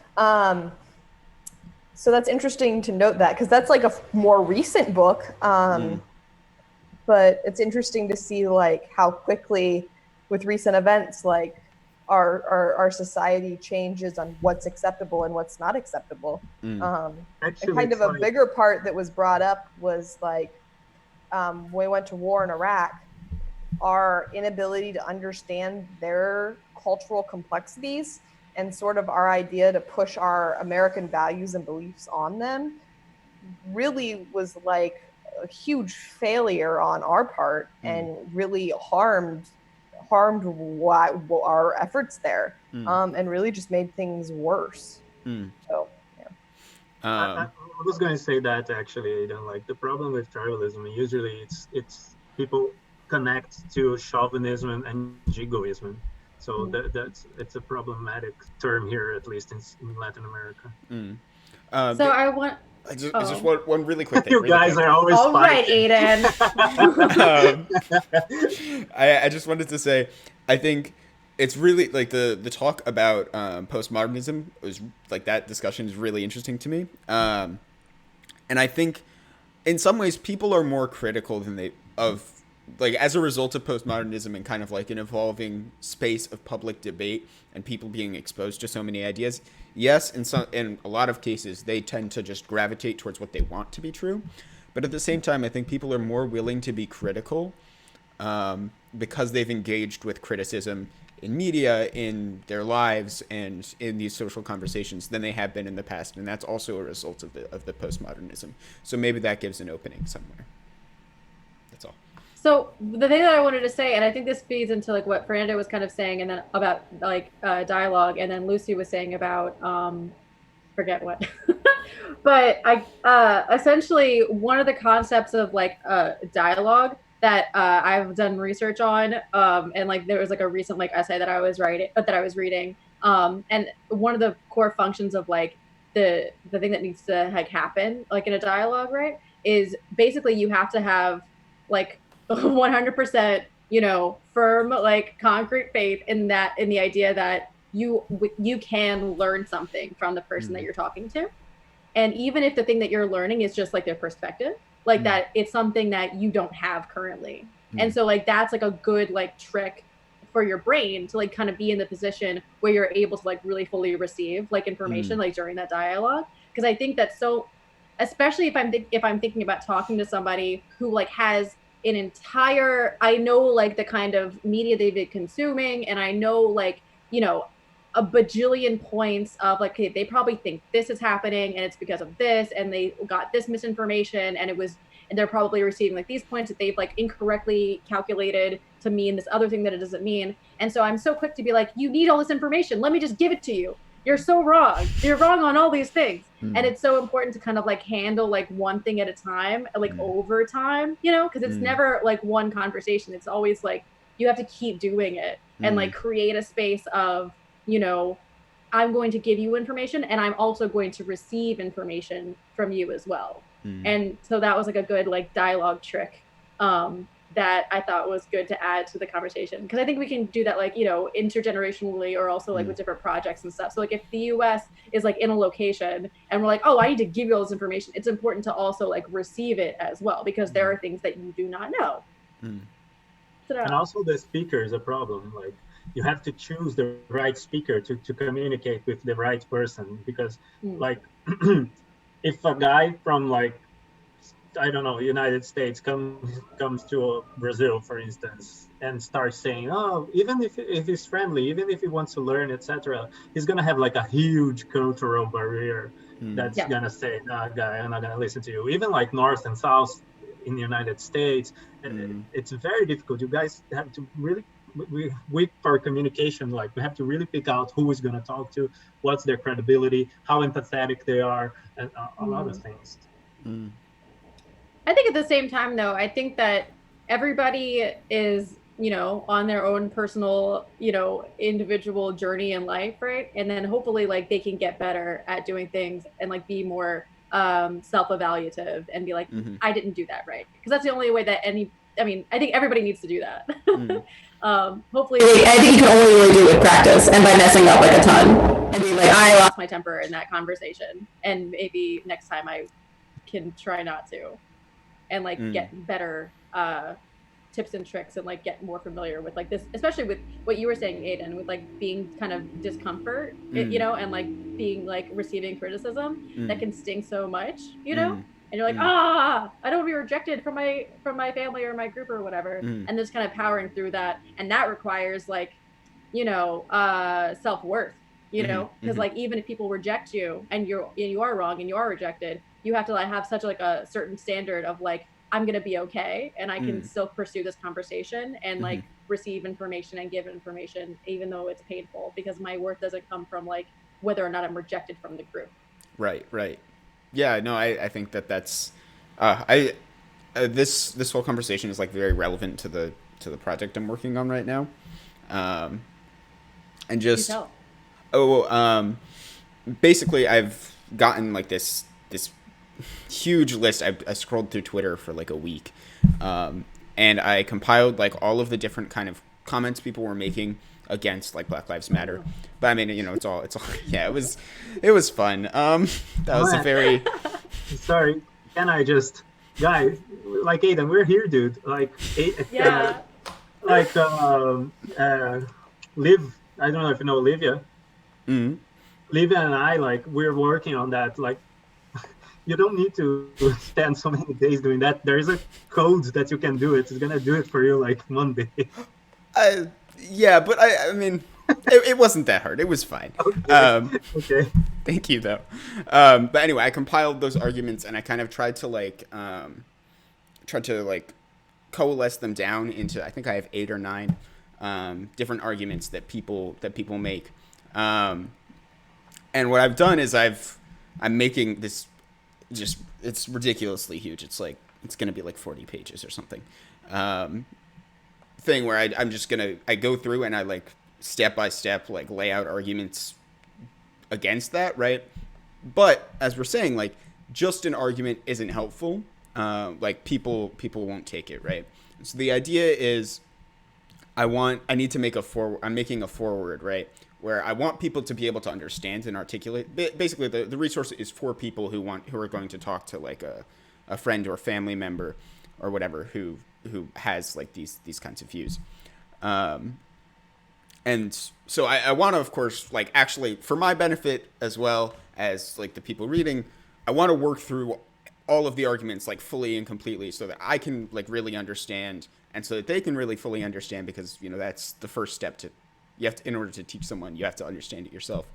So that's interesting to note that, because that's like a more recent book. But it's interesting to see like how quickly with recent events, like our society changes on what's acceptable and what's not acceptable. Actually, and kind of a bigger part that was brought up was like when we went to war in Iraq, our inability to understand their cultural complexities and sort of our idea to push our American values and beliefs on them really was like a huge failure on our part, and really harmed our efforts there, and really just made things worse. So yeah. I was going to say that actually, Aidan, like the problem with tribalism, usually it's people connect to chauvinism and jingoism. So it's a problematic term here, at least in Latin America. So I want. I just want one really quick thing. You guys are always all right, Aidan. I just wanted to say, I think it's really like the talk about postmodernism was like that discussion is really interesting to me. And I think in some ways people are more critical than like as a result of postmodernism and kind of like an evolving space of public debate and people being exposed to so many ideas. Yes, in a lot of cases, they tend to just gravitate towards what they want to be true. But at the same time, I think people are more willing to be critical because they've engaged with criticism in media, in their lives, and in these social conversations than they have been in the past. And that's also a result of the postmodernism. So maybe that gives an opening somewhere. That's all. So the thing that I wanted to say, and I think this feeds into like what Fernando was kind of saying, and then about like dialogue, and then Lucy was saying about forget what, but I essentially one of the concepts of like dialogue that I've done research on, and like there was like a recent like essay that I was reading, and one of the core functions of like the thing that needs to like happen like in a dialogue, right, is basically you have to have like 100% firm like concrete faith in the idea that you can learn something from the person that you're talking to, and even if the thing that you're learning is just like their perspective, like that it's something that you don't have currently. And so like that's like a good like trick for your brain to like kind of be in the position where you're able to like really fully receive like information like during that dialogue, because I think that's so, especially if I'm thinking about talking to somebody who like has an entire, I know like the kind of media they've been consuming, and I know like a bajillion points of like, okay, they probably think this is happening and it's because of this, and they got this misinformation, and they're probably receiving like these points that they've like incorrectly calculated to mean this other thing that it doesn't mean. And so I'm so quick to be like, you need all this information, let me just give it to you. You're so wrong. You're wrong on all these things. And it's so important to kind of like handle like one thing at a time, like over time, because it's never like one conversation. It's always like you have to keep doing it and like create a space of, I'm going to give you information and I'm also going to receive information from you as well. And so that was like a good like dialogue trick that I thought was good to add to the conversation, because I think we can do that, like, you know, intergenerationally, or also like with different projects and stuff. So like if the US is like in a location and we're like, oh, I need to give you all this information, it's important to also like receive it as well, because there are things that you do not know. And also the speaker is a problem. Like you have to choose the right speaker to communicate with the right person, because like if a guy from like, I don't know, United States comes to Brazil, for instance, and starts saying, oh, even if he's friendly, even if he wants to learn, etc., he's gonna have like a huge cultural barrier that's gonna say, no, guy, I'm not gonna listen to you. Even like North and South in the United States, it's very difficult. You guys have to really, with our communication, like we have to really pick out who is gonna talk to, what's their credibility, how empathetic they are, and a lot of things. I think at the same time, though, I think that everybody is, you know, on their own personal, you know, individual journey in life, right? And then hopefully like they can get better at doing things and like be more self-evaluative and be like, I didn't do that right. Because that's the only way that I think everybody needs to do that. Hopefully, I think you can only really do it with practice and by messing up like a ton and being like, I lost my temper in that conversation, and maybe next time I can try not to. And like get better tips and tricks, and like get more familiar with like this, especially with what you were saying, Aidan, with like being kind of discomfort, you know, and like being like receiving criticism that can sting so much, you know, and you're like, I don't want to be rejected from my family or my group or whatever, and just kind of powering through that, and that requires like, you know, self-worth, you know, because like even if people reject you and you are wrong and you are rejected, you have to like have such like a certain standard of like, I'm gonna be okay, and I can still pursue this conversation and like receive information and give information, even though it's painful, because my worth doesn't come from like whether or not I'm rejected from the group. Right. Yeah, no, I think that's this whole conversation is like very relevant to the project I'm working on right now, and just basically I've gotten like this huge list. I scrolled through Twitter for like a week, and I compiled like all of the different kind of comments people were making against like Black Lives Matter. But I mean, you know, it's all yeah, it was fun. That was a very sorry, can I just, guys, like Aidan, we're here, dude, like Liv, I don't know if you know Livia. Livia and I, like, we're working on that. Like, you don't need to spend so many days doing that. There is a code that you can do it. It's gonna do it for you like Monday. Yeah, but I mean, it wasn't that hard. It was fine. Okay. Okay. Thank you, though. But anyway, I compiled those arguments and I kind of tried to coalesce them down into, I think I have 8 or 9 different arguments that people make. And what I've done is I'm making this just, it's ridiculously huge. It's like, it's going to be like 40 pages or something. Thing where I go through and I like step by step like lay out arguments against that, right? But as we're saying, like just an argument isn't helpful. Like people won't take it, right? So the idea is I'm making a forward, right? Where I want people to be able to understand and articulate. Basically, the resource is for people who are going to talk to like a friend or family member or whatever who has like these kinds of views. And so I want to, of course, like actually for my benefit as well as like the people reading, I want to work through all of the arguments like fully and completely so that I can like really understand and so that they can really fully understand, because, you know, that's the first step in order to teach someone, you have to understand it yourself.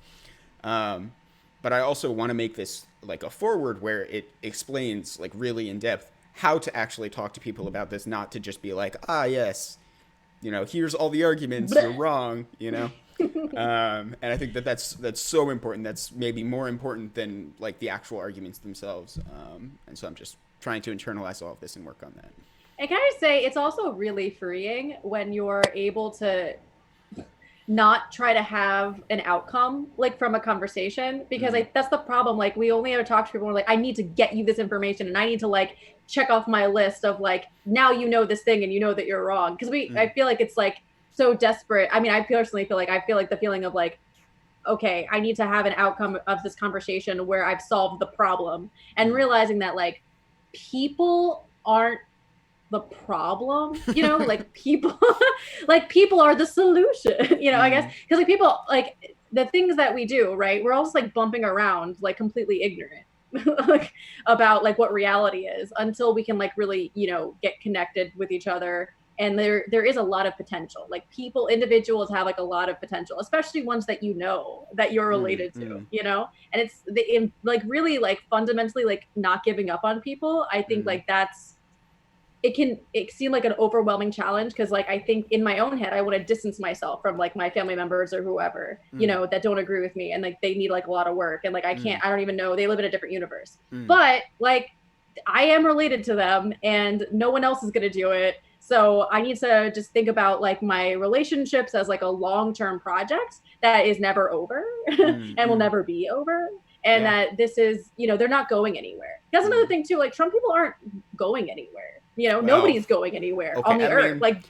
But I also want to make this like a forward where it explains like really in depth how to actually talk to people about this, not to just be like, yes, you know, here's all the arguments, you're wrong, you know? And I think that's so important. That's maybe more important than like the actual arguments themselves. And so I'm just trying to internalize all of this and work on that. I gotta say, it's also really freeing when you're able to not try to have an outcome like from a conversation, because that's the problem. Like we only ever talk to people, we're like, I need to get you this information and I need to like check off my list of like, now you know this thing and you know that you're wrong. Because I feel like it's like so desperate. I mean, I personally feel like the feeling of like, okay, I need to have an outcome of this conversation where I've solved the problem, and realizing that like people aren't the problem, you know, like people like people are the solution, you know, I guess, because like people, like the things that we do, right, we're all just like bumping around like completely ignorant like about like what reality is, until we can like really, you know, get connected with each other. And there is a lot of potential. Like individuals have like a lot of potential, especially ones that you know that you're related to, you know. And it's like really like fundamentally like not giving up on people. I think like it seemed like an overwhelming challenge, because like I think in my own head I want to distance myself from like my family members or whoever, you know, that don't agree with me, and like they need like a lot of work, and like I don't even know, they live in a different universe. But like I am related to them and no one else is going to do it. So I need to just think about like my relationships as like a long-term project that is never over and will never be over. And that this is, you know, they're not going anywhere. That's another thing too. Like Trump people aren't going anywhere. You know, nobody's going anywhere on the earth. Like,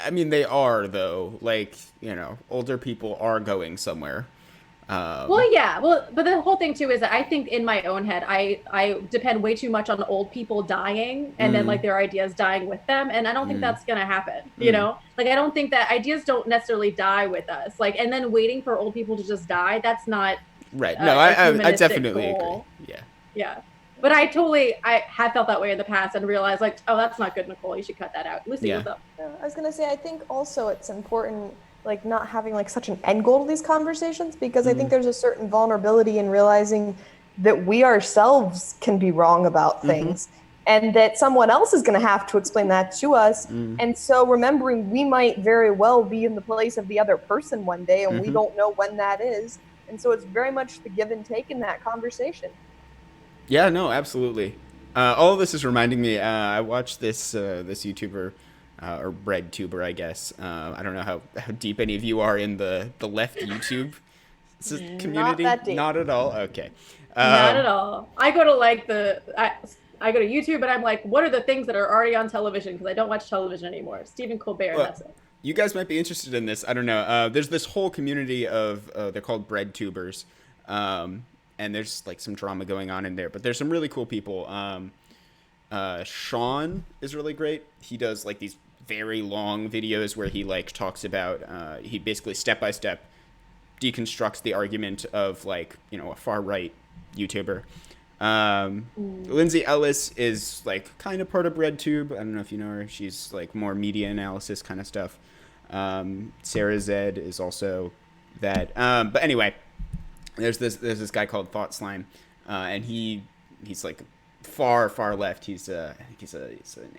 I mean, they are though. Like, you know, older people are going somewhere. Well, yeah. Well, but the whole thing too is that I think in my own head, I depend way too much on old people dying and then like their ideas dying with them. And I don't think that's going to happen. You know, like I don't think that ideas don't necessarily die with us. Like, and then waiting for old people to just die, that's not right. No, I definitely agree. Yeah. Yeah. But I have felt that way in the past and realized like, oh, that's not good, Nicole. You should cut that out. Lucy, what's up? I was going to say, I think also it's important like not having like such an end goal to these conversations, because I think there's a certain vulnerability in realizing that we ourselves can be wrong about things and that someone else is going to have to explain that to us. And so remembering we might very well be in the place of the other person one day and we don't know when that is. And so it's very much the give and take in that conversation. Yeah, no, absolutely. All of this is reminding me, I watched this YouTuber, or bread tuber, I guess. I don't know how deep any of you are in the left YouTube community. Not that deep. Not at all. Okay. Not at all. I go to like I go to YouTube and I'm like, what are the things that are already on television? Because I don't watch television anymore. Stephen Colbert, that's it. You guys might be interested in this. I don't know. There's this whole community of they're called bread tubers, and there's like some drama going on in there. But there's some really cool people. Sean is really great. He does like these very long videos where he like talks about he basically step by step deconstructs the argument of like, you know, a far right YouTuber. Lindsay Ellis is like kind of part of BreadTube. I don't know if you know her. She's like more media analysis kind of stuff. Sarah Zed is also that. But anyway, there's this guy called Thought Slime, and he's like far left. He's an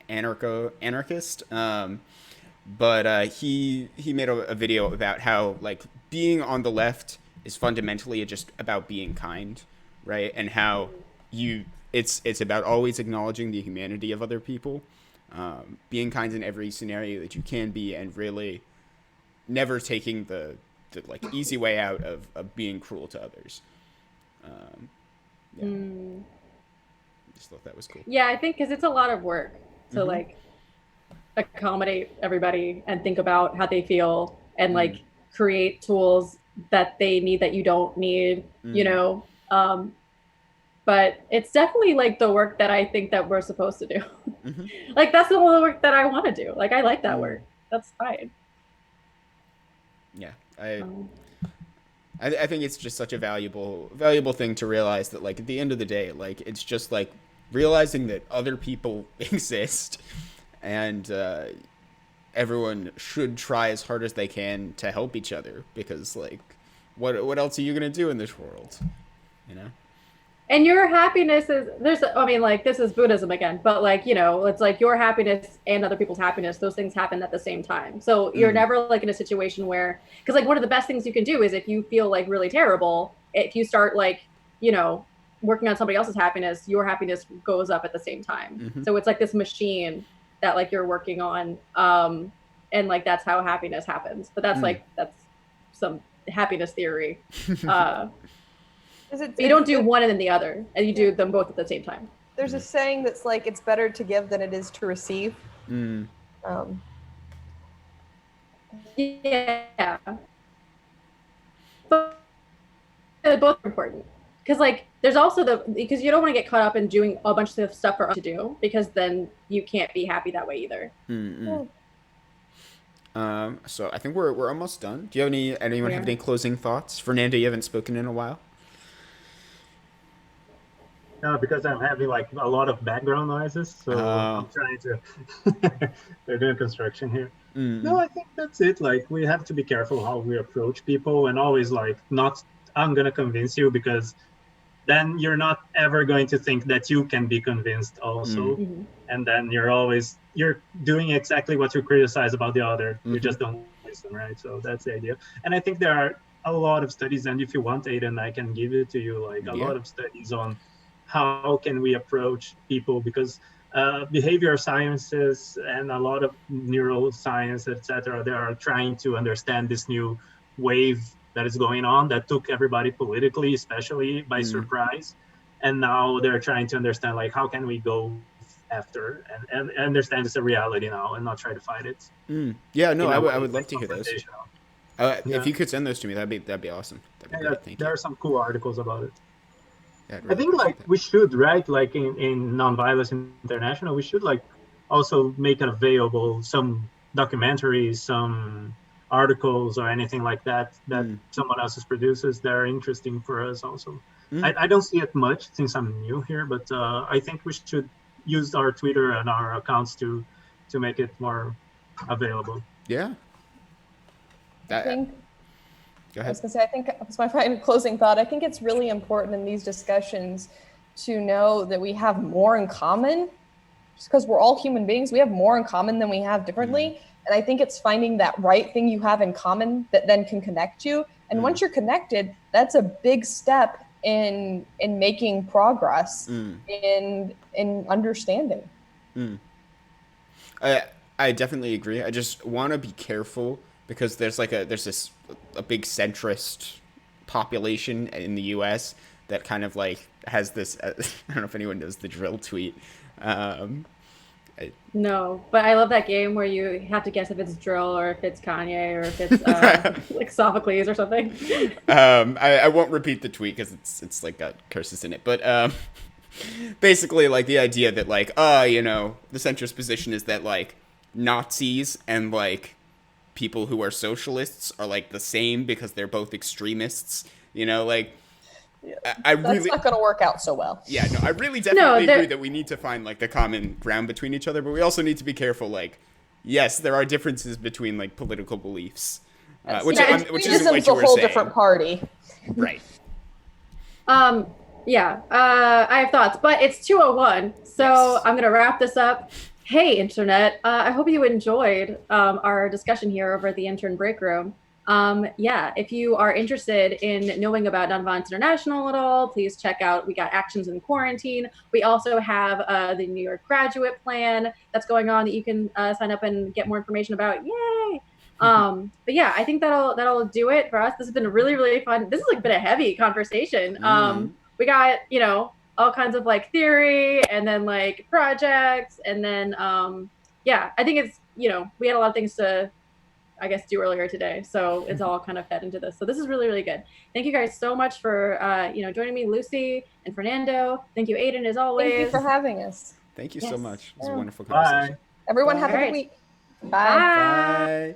anarchist. But he made a video about how like being on the left is fundamentally just about being kind, right? And how it's about always acknowledging the humanity of other people, being kind in every scenario that you can be, and really never taking the like easy way out of being cruel to others. Yeah. Just thought that was cool. Yeah, I think because it's a lot of work to like accommodate everybody and think about how they feel and like create tools that they need that you don't need, you know. But it's definitely like the work that I think that we're supposed to do. Like that's the whole work that I want to do. Like I like that work. That's fine. Yeah, I think it's just such a valuable thing to realize that like at the end of the day, like it's just like realizing that other people exist, and everyone should try as hard as they can to help each other, because like what else are you gonna do in this world, you know? And your happiness is this is Buddhism again, but like, you know, it's like your happiness and other people's happiness, those things happen at the same time. So you're never like in a situation where, because like one of the best things you can do is if you feel like really terrible, if you start like, you know, working on somebody else's happiness, your happiness goes up at the same time. So it's like this machine that like you're working on. and like that's how happiness happens. But that's that's some happiness theory. You don't do one and then the other, and you do them both at the same time. There's a saying that's like, it's better to give than it is to receive. Yeah. But they're both important. Because like there's also because you don't want to get caught up in doing a bunch of stuff for us to do, because then you can't be happy that way either. So I think we're almost done. Do you have anyone have any closing thoughts? Fernando, you haven't spoken in a while. No, because I'm having like a lot of background noises, so I'm trying to. They're doing construction here. No, I think that's it. Like, we have to be careful how we approach people, and always like not. I'm gonna convince you, because then you're not ever going to think that you can be convinced also, and then you're doing exactly what you criticize about the other. You just don't listen, right? So that's the idea. And I think there are a lot of studies, and if you want, Aidan, I can give it to you. Like a lot of studies on how can we approach people, because behavior sciences and a lot of neuroscience, etc., they are trying to understand this new wave that is going on that took everybody politically, especially by surprise. And now they're trying to understand, like, how can we go after and understand it's a reality now and not try to fight it. Yeah, no, I would love to hear those. If you could send those to me, that'd be awesome. That'd be great. Thank you. There are some cool articles about it. Yeah, I think like we should, right, like in Nonviolence International, we should like also make it available some documentaries, some articles or anything like that someone else produces that are interesting for us also. I don't see it much since I'm new here, but I think we should use our Twitter and our accounts to make it more available. Yeah. Go ahead. I was going to say, I think it's my final closing thought. I think it's really important in these discussions to know that we have more in common. Just because we're all human beings, we have more in common than we have differently. And I think it's finding that right thing you have in common that then can connect you. And once you're connected, that's a big step in making progress, in understanding. I definitely agree. I just want to be careful, because there's a big centrist population in the U.S. that kind of like has this. I don't know if anyone knows the drill tweet. No, but I love that game where you have to guess if it's drill or if it's Kanye or if it's like Sophocles or something. I won't repeat the tweet because it's like got curses in it, but basically like the idea that like the centrist position is that like Nazis and like people who are socialists are like the same because they're both extremists, like that's not going to work out so well. Yeah, no, I really definitely agree that we need to find like the common ground between each other, but we also need to be careful. Like, yes, there are differences between like political beliefs, which isn't what you were saying. It's a whole different party, right? Yeah, I have thoughts, but it's 2:01, so I'm gonna wrap this up. Hey, Internet. I hope you enjoyed our discussion here over at the Intern Breakroom. If you are interested in knowing about Nonviolence International at all, please check out, we got Actions in Quarantine. We also have the New York Graduate Plan that's going on that you can sign up and get more information about. Yay! But yeah, I think that'll do it for us. This has been really, really fun. This has like been a heavy conversation. We got, all kinds of like theory and then like projects and then I think it's we had a lot of things to I guess do earlier today, so it's all kind of fed into this. So this is really, really good. Thank you guys so much for joining me, Lucy and Fernando. Thank you, Aidan, as always. Thank you for having us. Thank you so much. It was a wonderful conversation. Everyone have a good week. Bye. Bye.